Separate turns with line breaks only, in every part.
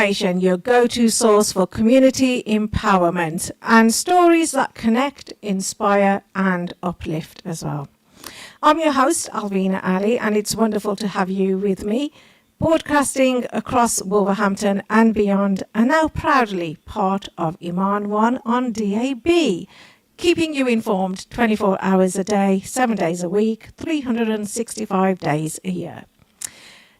Information, your go-to source for community empowerment and stories that connect, inspire and uplift as well. I'm your host, Alvina Ali, and it's wonderful to have you with me, broadcasting across Wolverhampton and beyond, and now proudly part of Iman One on DAB, keeping you informed 24 hours a day, 7 days a week, 365 days a year.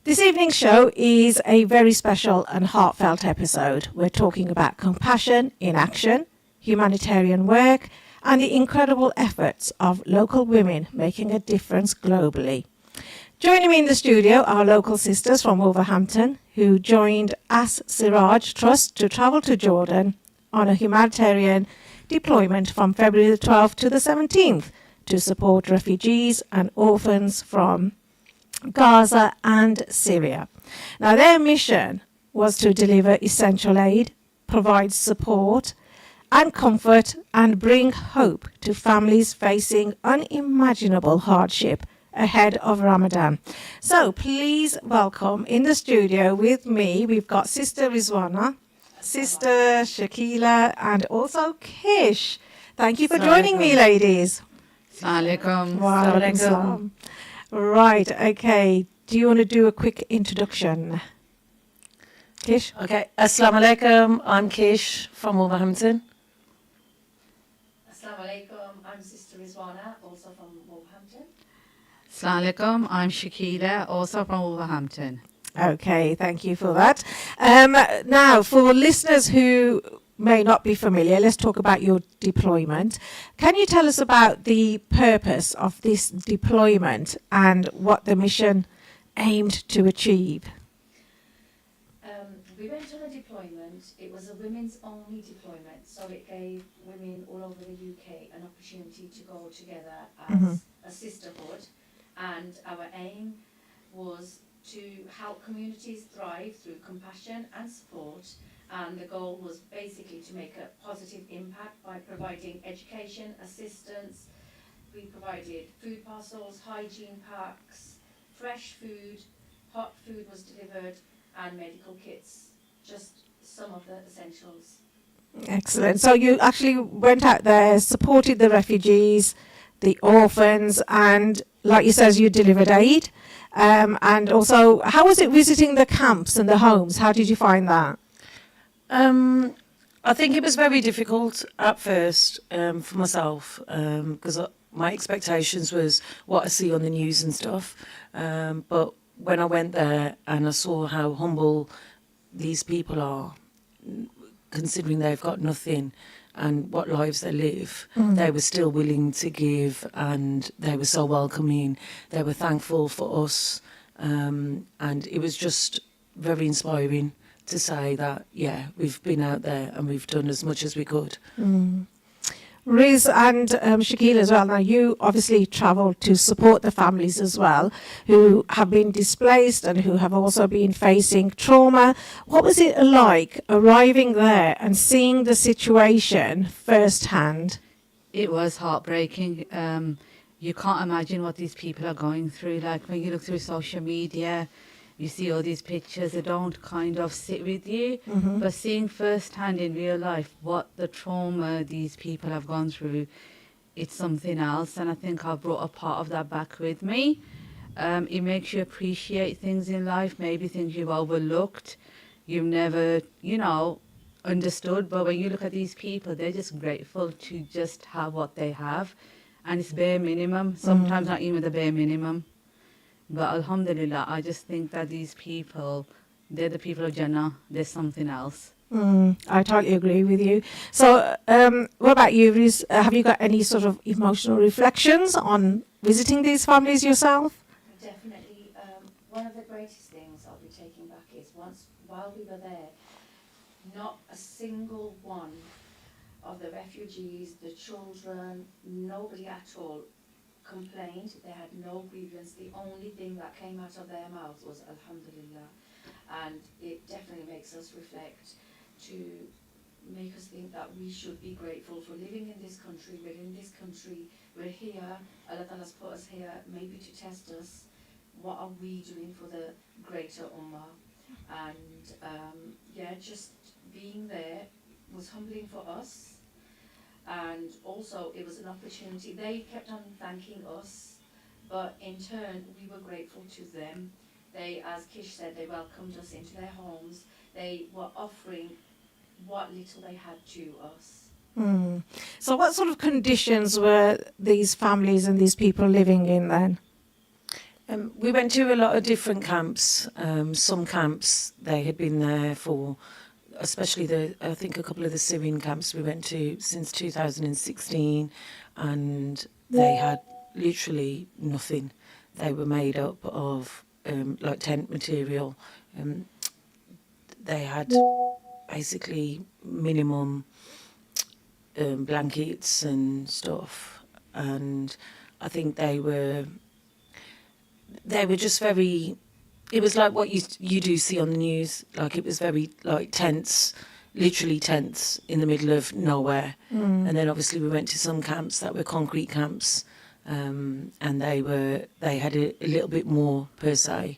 This evening's show is a very special and heartfelt episode. We're talking about compassion in action, humanitarian work, and the incredible efforts of local women making a difference globally. Joining me in the studio are local sisters from Wolverhampton who joined As Siraj Trust to travel to Jordan on a humanitarian deployment from February the 12th to the 17th to support refugees and orphans from Gaza and Syria. Now, their mission was to deliver essential aid, provide support and comfort, and bring hope to families facing unimaginable hardship ahead of Ramadan. So please welcome in the studio with me, we've got Sister Rizwana, Sister Shakila, and also Kish. Thank you for joining me, ladies.
Assalamu alaikum.
Wa alaikum salam. Right, okay. Do you want to do a quick introduction? Kish?
Okay, Assalamu alaikum. I'm Kish from Wolverhampton.
Assalamu alaikum. I'm Sister Rizwana, also from Wolverhampton.
Assalamu alaikum. I'm Shakila, also from Wolverhampton.
Okay, thank you for that. Now, for listeners who may not be familiar, let's talk about your deployment. Can you tell us about the purpose of this deployment and what the mission aimed to achieve?
We went on a deployment. It was a women's only deployment, so it gave women all over the UK an opportunity to go together as a sisterhood, and our aim was to help communities thrive through compassion and support. And the goal was basically to make a positive impact by providing education, assistance. We provided food parcels, hygiene packs, fresh food, hot food was delivered, and medical kits, just some of the essentials.
Excellent. So you actually went out there, supported the refugees, the orphans, and like you said, you delivered aid. And also, how was it visiting the camps and the homes? How did you find that?
I think it was very difficult at first for myself because my expectations was what I see on the news and stuff. But when I went there and I saw how humble these people are, considering they've got nothing and what lives they live, they were still willing to give, and they were so welcoming. They were thankful for us, and it was just very inspiring to say that, yeah, we've been out there and we've done as much as we could.
Riz and Shakila as well. Now, you obviously travelled to support the families as well who have been displaced and who have also been facing trauma. What was it like arriving there and seeing the situation firsthand?
It was heartbreaking. You can't imagine what these people are going through. Like when you look through social media, you see all these pictures that don't kind of sit with you, but seeing firsthand in real life what the trauma these people have gone through, it's something else. And I think I've brought a part of that back with me. It makes you appreciate things in life, maybe things you've overlooked, you've never, understood. But when you look at these people, they're just grateful to just have what they have. And it's bare minimum, sometimes not even the bare minimum. But alhamdulillah, I just think that these people, they're the people of Jannah. There's something else.
I totally agree with you. So what about you, Riz? Have you got any sort of emotional reflections on visiting these families yourself?
Definitely. One of the greatest things I'll be taking back is while we were there, not a single one of the refugees, the children, nobody at all complained. They had no grievance. The only thing that came out of their mouths was alhamdulillah. And it definitely makes us reflect, to make us think that we should be grateful for living in this country. We're in this country, we're here, Allah Ta'ala's put us here maybe to test us. What are we doing for the greater ummah? And yeah, just being there was humbling for us. And also it was an opportunity. They kept on thanking us, but in turn we were grateful to them. They, as Kish said, they welcomed us into their homes. They were offering what little they had to us.
Mm. So what sort of conditions were these families and these people living in then?
We went to a lot of different camps. Some camps, they had been there for, especially I think a couple of the Syrian camps we went to since 2016, and they had literally nothing. They were made up of like tent material. They had basically minimum blankets and stuff, and I think they were just very, it was like what you do see on the news. Like, it was very like tense, literally tense in the middle of nowhere. And then obviously we went to some camps that were concrete camps, and they had a little bit more per se,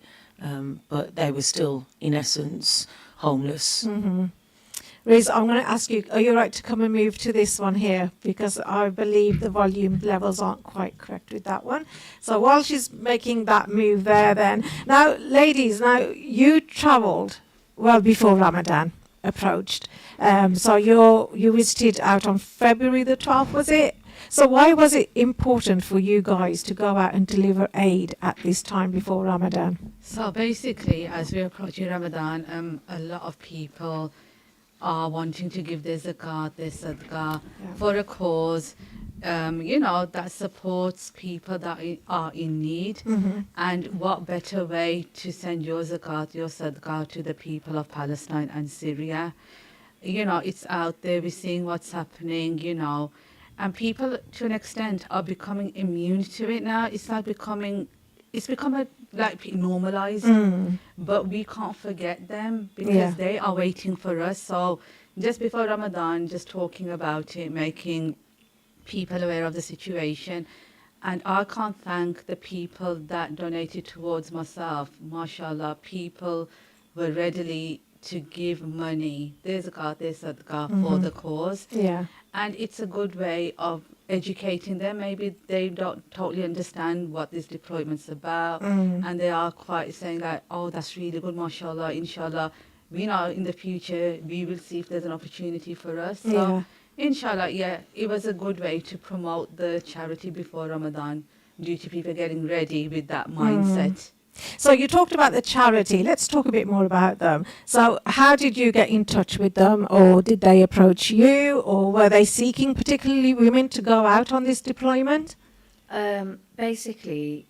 but they were still in essence homeless.
Riz, I'm going to ask you, are you right to come and move to this one here? Because I believe the volume levels aren't quite correct with that one. So while she's making that move there then. Now, ladies, you travelled well before Ramadan approached. So you visited out on February the 12th, was it? So why was it important for you guys to go out and deliver aid at this time before Ramadan?
So basically, as we're approaching Ramadan, a lot of people are wanting to give their zakat, their sadaqah for a cause, that supports people that are in need. And what better way to send your zakat, your sadaqah to the people of Palestine and Syria? It's out there, we're seeing what's happening, and people to an extent are becoming immune to it now. It's become normalized, but we can't forget them because they are waiting for us. So just before Ramadan, just talking about it, making people aware of the situation. And I can't thank the people that donated towards myself. MashaAllah, people were readily to give money, their zakat, their sadaqah for the cause.
Yeah.
And it's a good way of educating them. Maybe they don't totally understand what this deployment's about, and they are quite saying like, oh, that's really good, mashallah, inshallah. We know in the future we will see if there's an opportunity for us. So inshallah, it was a good way to promote the charity before Ramadan due to people getting ready with that mindset.
So you talked about the charity. Let's talk a bit more about them. So how did you get in touch with them, or did they approach you, or were they seeking particularly women to go out on this deployment?
Basically,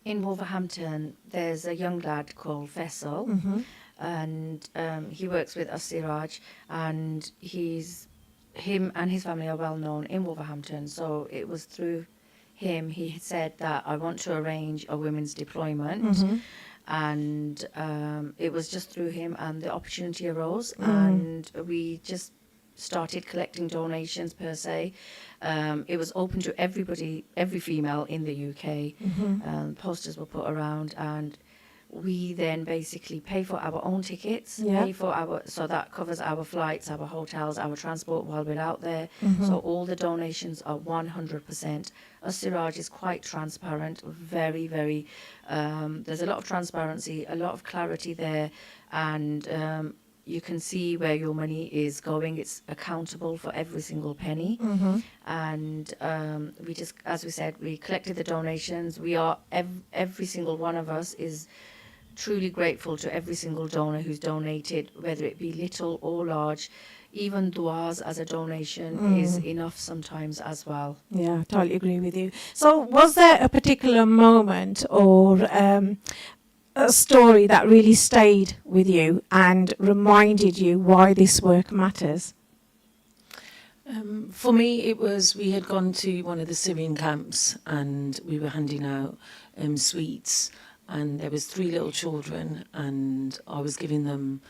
in Wolverhampton, there's a young lad called Faisal, and he works with Siraj, and him and his family are well known in Wolverhampton. So it was through him, he said that I want to arrange a women's deployment, and it was just through him, and the opportunity arose, and we just started collecting donations per se. It was open to everybody, every female in the UK. Posters were put around, and we then basically pay for our own tickets, so that covers our flights, our hotels, our transport while we're out there. So all the donations are 100%. Siraj is quite transparent, very, very, there's a lot of transparency, a lot of clarity there, and you can see where your money is going. It's accountable for every single penny. And we just, as we said, we collected the donations. We are, every single one of us is truly grateful to every single donor who's donated, whether it be little or large. Even duas as a donation is enough sometimes as well.
Yeah, totally agree with you. So was there a particular moment or a story that really stayed with you and reminded you why this work matters?
For me, it was, we had gone to one of the Syrian camps and we were handing out sweets, and there was 3 little children, and I was giving them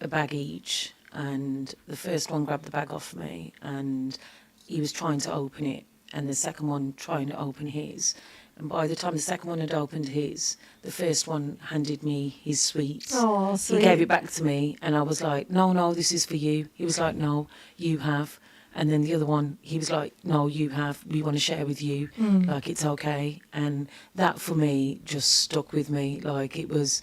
a bag each, and the first one grabbed the bag off me and he was trying to open it, and the second one trying to open his, And by the time the second one had opened his, the first one handed me his sweets.
Oh,
He
sweet.
gave it back to me, and I was like, no, this is for you. He was like, no, you have. And then the other one, he was like, no, you have. We want to share with you. Like, it's okay. And that for me just stuck with me. Like, it was,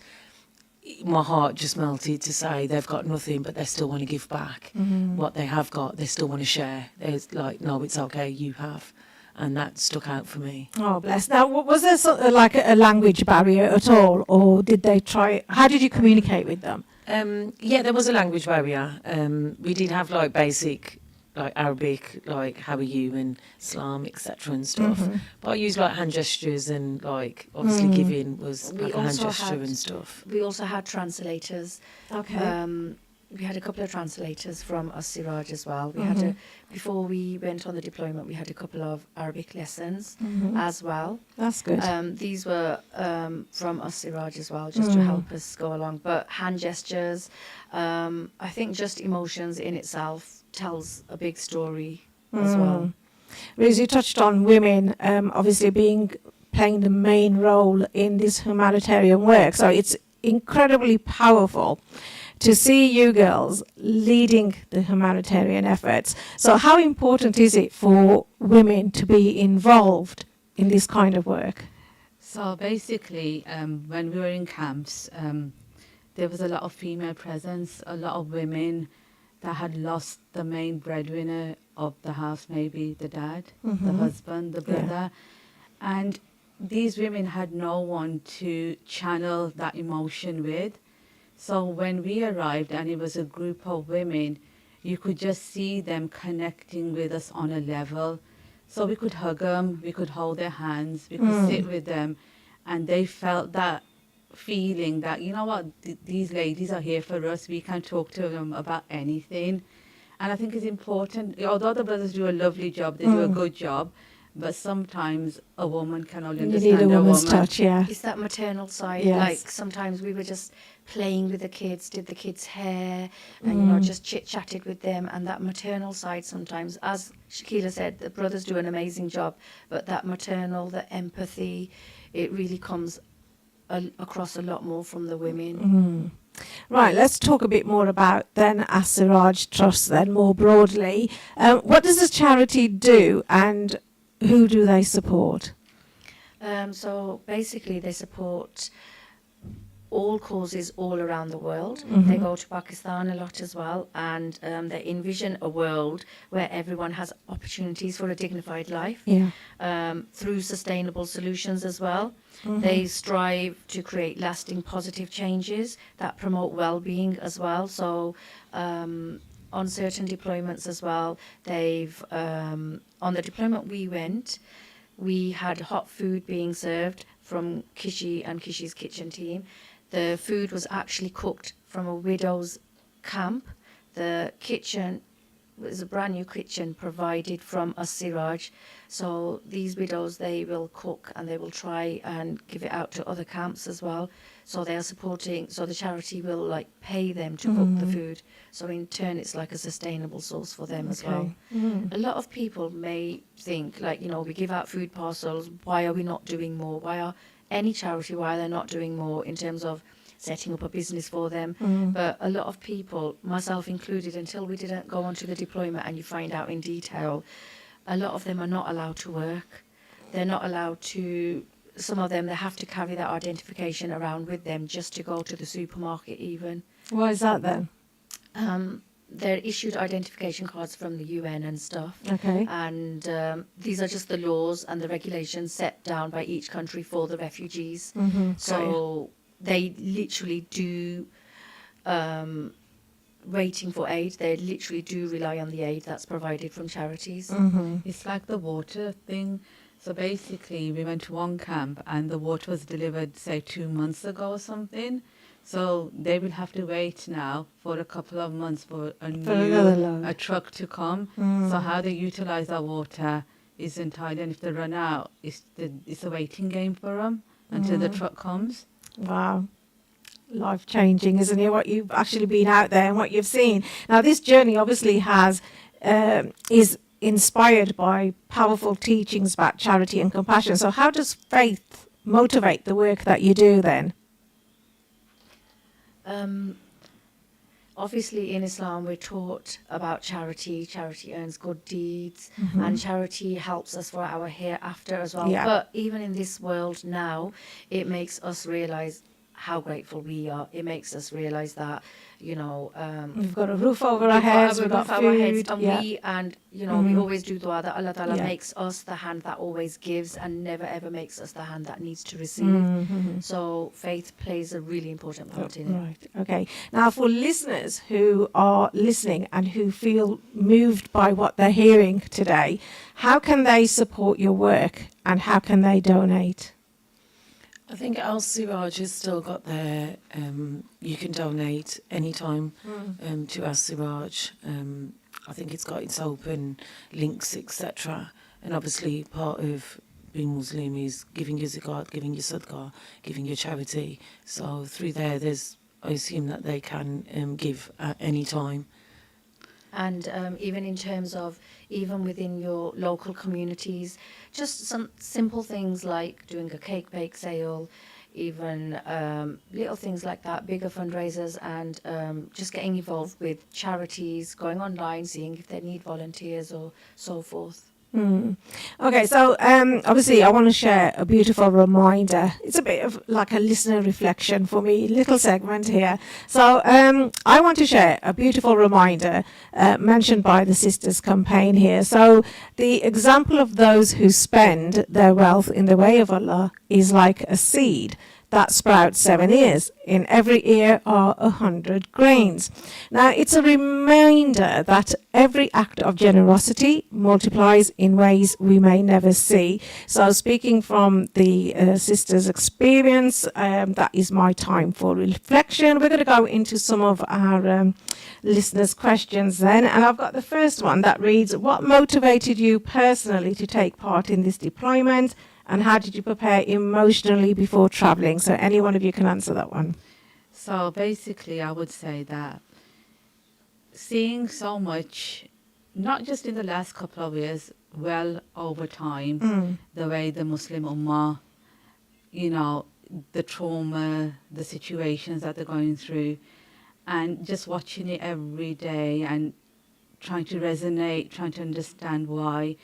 my heart just melted to say they've got nothing, but they still want to give back what they have got. They still want to share. There's like, no, it's okay, you have. And that stuck out for me.
Oh, bless. Now, was there sort of like a language barrier at all, or did they try? How did you communicate with them?
Yeah, there was a language barrier. We did have like basic, like Arabic, like how are you and Islam, etc. and stuff. But I used like hand gestures and like obviously giving was
We
like a hand
also
gesture
had-
and stuff.
We also had translators.
Okay.
We had a couple of translators from Siraj as well. We had before we went on the deployment, we had a couple of Arabic lessons as well.
That's good.
These were from Siraj as well, just to help us go along. But hand gestures, I think just emotions in itself tells a big story as well.
Because you touched on women, obviously playing the main role in this humanitarian work. So it's incredibly powerful to see you girls leading the humanitarian efforts. So how important is it for women to be involved in this kind of work?
So basically, when we were in camps, there was a lot of female presence, a lot of women that had lost the main breadwinner of the house, maybe the dad, the husband, the brother. And these women had no one to channel that emotion with. So when we arrived and it was a group of women, you could just see them connecting with us on a level. So we could hug them, we could hold their hands, we could sit with them, and they felt that feeling that, you know what, these ladies are here for us, we can talk to them about anything. And I think it's important, although the brothers do a lovely job, they do a good job, but sometimes a woman can only
You
understand
need a woman's
woman.
touch, yeah.
It's that maternal side.
Yes.
Like sometimes we were just playing with the kids, did the kids' hair, and just chit-chatted with them. And that maternal side sometimes, as Shakila said, the brothers do an amazing job, but that maternal, the empathy, it really comes across a lot more from the women.
Right, let's talk a bit more about then Siraj Trust then more broadly. What does the charity do and who do they support?
So basically they support all causes all around the world. They go to Pakistan a lot as well, and they envision a world where everyone has opportunities for a dignified life.
Yeah.
Through sustainable solutions as well. They strive to create lasting positive changes that promote well-being as well. So on certain deployments as well, they've on the deployment we went, we had hot food being served from Kishi and Kishi's kitchen team. The food was actually cooked from a widow's camp. The kitchen was a brand new kitchen provided from Siraj. So these widows, they will cook and they will try and give it out to other camps as well. So they are supporting, so the charity will like pay them to cook the food. So in turn, it's like a sustainable source for them as well. A lot of people may think like, you know, we give out food parcels. Why are we not doing more? Why are any charity, why are they not doing more in terms of setting up a business for them? But a lot of people, myself included, until we didn't go onto the deployment and you find out in detail, a lot of them are not allowed to work. They're not allowed to, some of them, they have to carry that identification around with them just to go to the supermarket even.
Why is that then?
They're issued identification cards from the UN and stuff.
Okay.
And these are just the laws and the regulations set down by each country for the refugees. So they literally do, waiting for aid, they literally do rely on the aid that's provided from charities.
It's like the water thing. So basically, we went to one camp and the water was delivered, say, 2 months ago or something. So they will have to wait now for a couple of months for
another load.
a truck to come. So how they utilize that water is entirely, and if they run out, it's a waiting game for them until the truck comes.
Wow. Life-changing, isn't it, what you've actually been out there and what you've seen. Now, this journey obviously is inspired by powerful teachings about charity and compassion. So how does faith motivate the work that you do then?
Obviously, in Islam, we're taught about charity. Charity earns good deeds, and charity helps us for our hereafter as well.
Yeah.
But even in this world now, it makes us realize how grateful we are. It makes us realize that, you know,
We've got a roof over
we've
our
got
heads,
a
we've
roof
got
over our
food.
heads, and we always do dua that Allah Ta'ala
Yeah.
makes us the hand that always gives and never ever makes us the hand that needs to receive. So faith plays a really important part in it.
Right, okay. Now, for listeners who are listening and who feel moved by what they're hearing today, how can they support your work and how can they donate?
I think Al Siraj has still got their, you can donate anytime to Al Siraj. I think it's got its open links, etc. And obviously part of being Muslim is giving your zakat, giving your sadaqah, giving your charity. So through there, I assume that they can give at any time.
And even in terms of, even within your local communities, just some simple things like doing a cake bake sale, even little things like that, bigger fundraisers, and just getting involved with charities, going online, seeing if they need volunteers or so forth.
Okay, so obviously I want to share a beautiful reminder. It's a bit of like a listener reflection for me, little segment here. So I want to share a beautiful reminder mentioned by the Sisters campaign here. So the example of those who spend their wealth in the way of Allah is like a seed that sprouts 7 ears. In every ear are 100 grains. Now, it's a reminder that every act of generosity multiplies in ways we may never see. So, speaking from the sisters' experience, that is my time for reflection. We're going to go into some of our listeners' questions then. And I've got the first one that reads, what motivated you personally to take part in this deployment? And how did you prepare emotionally before travelling? So any one of you can answer that one.
So basically, I would say that seeing so much, not just in the last couple of years, well over time, the way the Muslim Ummah, you know, the trauma, the situations that they're going through, and just watching it every day and trying to resonate, trying to understand why,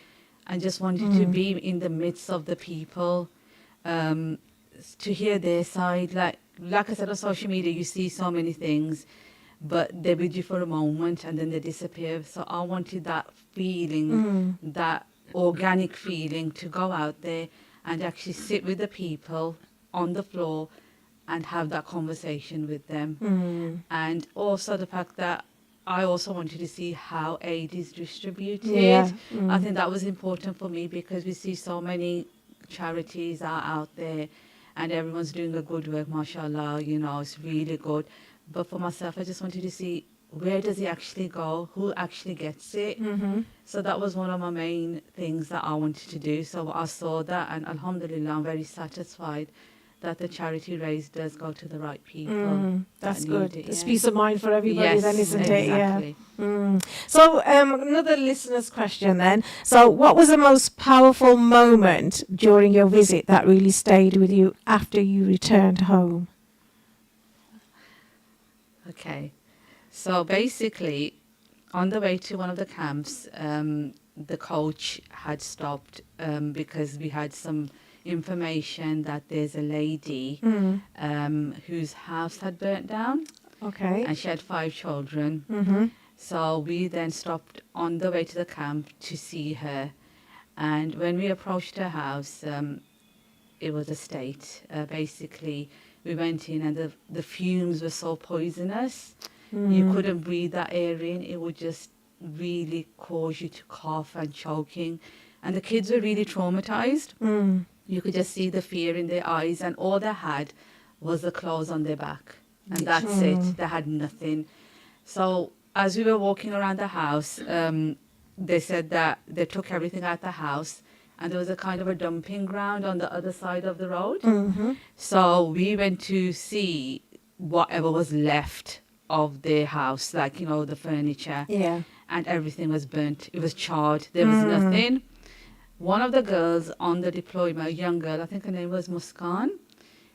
and just wanted to be in the midst of the people, to hear their side. Like I said, on social media, you see so many things, but they're with you for a moment and then they disappear. So I wanted that feeling, that organic feeling, to go out there and actually sit with the people on the floor and have that conversation with them. And also the fact that I also wanted to see how aid is distributed.
Yeah.
I think that was important for me because we see so many charities are out there and everyone's doing a good work, mashallah, you know, it's really good. But for myself, I just wanted to see, where does it actually go? Who actually gets it? So that was one of my main things that I wanted to do. So I saw that, and alhamdulillah, I'm very satisfied that the charity raise does go to the right people.
That's
that
good.
need it,
There's
yeah.
peace of mind for everybody then, isn't
exactly.
it? Yeah. So another listener's question then. So what was the most powerful moment during your visit that really stayed with you after you returned home?
Okay. So basically, on the way to one of the camps, the coach had stopped because we had some information that there's a lady whose house had burnt down,
Okay.
and she had 5 children. So we then stopped on the way to the camp to see her. And when we approached her house, it was a state. Basically, we went in and the fumes were so poisonous. You couldn't breathe that air in. It would just really cause you to cough and choking. And the kids were really traumatized. You could just see the fear in their eyes, and all they had was the clothes on their back. And that's it. They had nothing. So as we were walking around the house, they said that they took everything out the house, and there was a kind of a dumping ground on the other side of the road. So we went to see whatever was left of their house, like, you know, the furniture.
Yeah.
and everything was burnt. It was charred. There was nothing. One of the girls on the deployment, a young girl, I think her name was Muskan,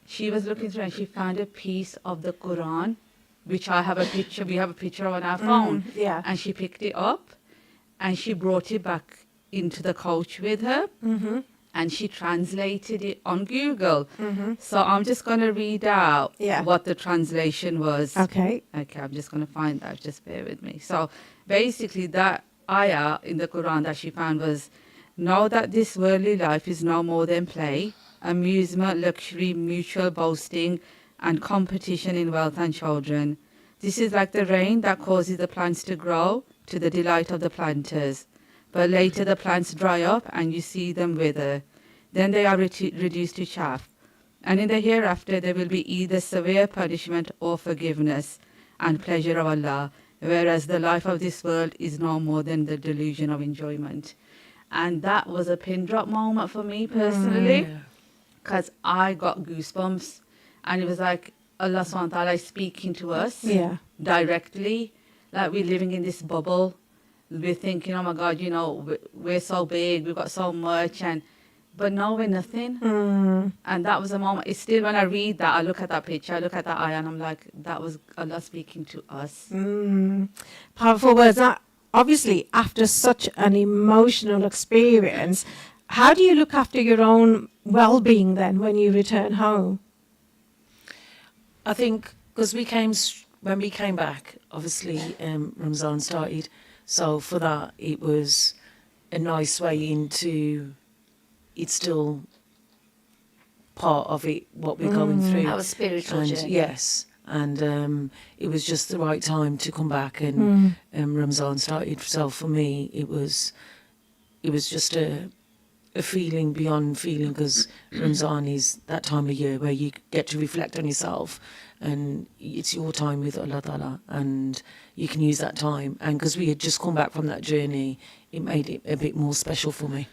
she was looking through and she found a piece of the Quran, which I have a picture, we have a picture of on our phone.
Yeah.
And she picked it up and she brought it back into the coach with her. And she translated it on Google. So I'm just going to read out what the translation was.
Okay.
Okay, I'm just going to find that. Just bear with me. So basically that ayah in the Quran that she found was, know that this worldly life is no more than play, amusement, luxury, mutual boasting, and competition in wealth and children. This is like the rain that causes the plants to grow to the delight of the planters. But later the plants dry up and you see them wither. Then they are reduced to chaff. And in the hereafter there will be either severe punishment or forgiveness and pleasure of Allah, whereas the life of this world is no more than the delusion of enjoyment. And that was a pin drop moment for me personally, because I got goosebumps. And it was like Allah subhanahu wa ta'ala is speaking to us directly, like we're living in this bubble. We're thinking, oh my God, you know, we're so big, we've got so much, but no, we're nothing. And that was a moment. It's still, when I read that, I look at that picture, I look at that ayah, and I'm like, that was Allah speaking to us.
Powerful words. Now, obviously, after such an emotional experience, how do you look after your own well-being then when you return home?
I think because when we came back, obviously Ramzan started. So for that, it was a nice way into, it's still part of it, what we're going through.
Our spiritual journey.
Yes, and it was just the right time to come back, and Ramzan started. So for me, it was just a feeling beyond feeling, because Ramzan is that time of year where you get to reflect on yourself, and it's your time with Allah Ta'ala, and you can use that time. And because we had just come back from that journey, it made it a bit more special for me.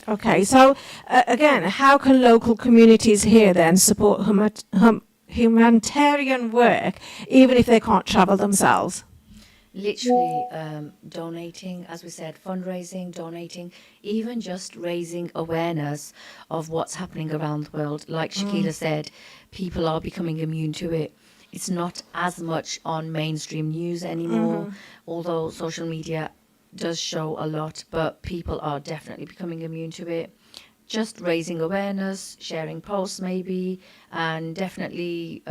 Okay, so again, how can local communities here then support humanitarian work, even if they can't travel themselves?
Literally donating, as we said, fundraising, donating, even just raising awareness of what's happening around the world. Like Shakila said, people are becoming immune to it. It's not as much on mainstream news anymore, although social media does show a lot, but people are definitely becoming immune to it. Just raising awareness, sharing posts maybe, and definitely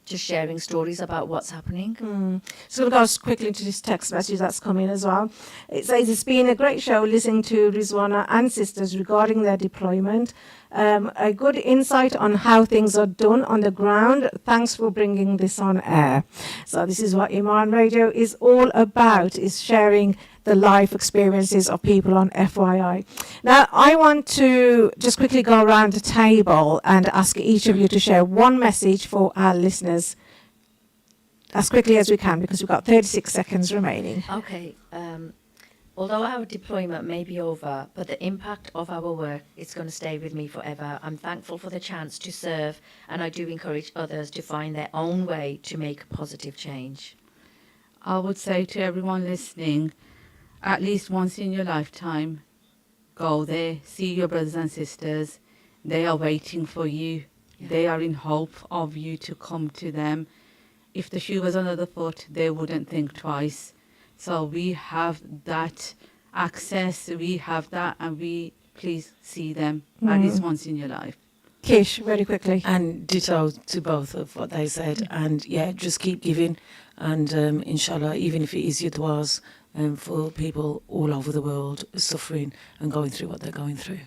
just sharing stories about what's happening.
So we'll go quickly into this text message that's come in as well. It says, it's been a great show listening to Rizwana and sisters regarding their deployment. A good insight on how things are done on the ground. Thanks for bringing this on air. So this is what Iman Radio is all about, is sharing the life experiences of people on FYI. Now, I want to just quickly go around the table and ask each of you to share one message for our listeners as quickly as we can, because we've got 36 seconds remaining.
Okay. Although our deployment may be over, but the impact of our work is going to stay with me forever. I'm thankful for the chance to serve, and I do encourage others to find their own way to make a positive change.
I would say to everyone listening, at least once in your lifetime, go there, see your brothers and sisters. They are waiting for you.
Yeah.
They are in hope of you to come to them. If the shoe was on the other foot, they wouldn't think twice. So we have that access, we have that, and please see them at least once in your life.
Kish, very quickly.
And ditto to both of what they said. And yeah, just keep giving. And inshallah, even if it is your du'as, for people all over the world suffering and going through what they're going through.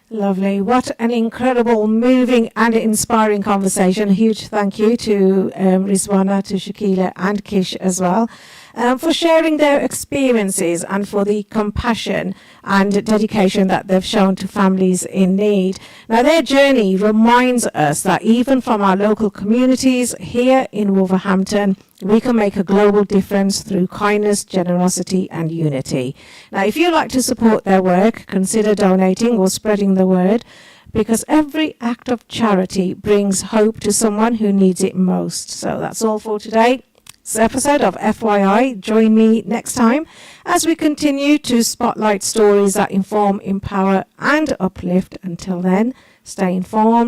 Lovely. What an incredible, moving and inspiring conversation. A huge thank you to Rizwana, to Shakila and Kish as well, for sharing their experiences and for the compassion and dedication that they've shown to families in need. Now, their journey reminds us that even from our local communities here in Wolverhampton, we can make a global difference through kindness, generosity and unity. Now, if you'd like to support their work, consider donating or spreading the word, because every act of charity brings hope to someone who needs it most. So that's all for today. episode of FYI. Join me next time as we continue to spotlight stories that inform, empower and uplift. Until then, stay informed.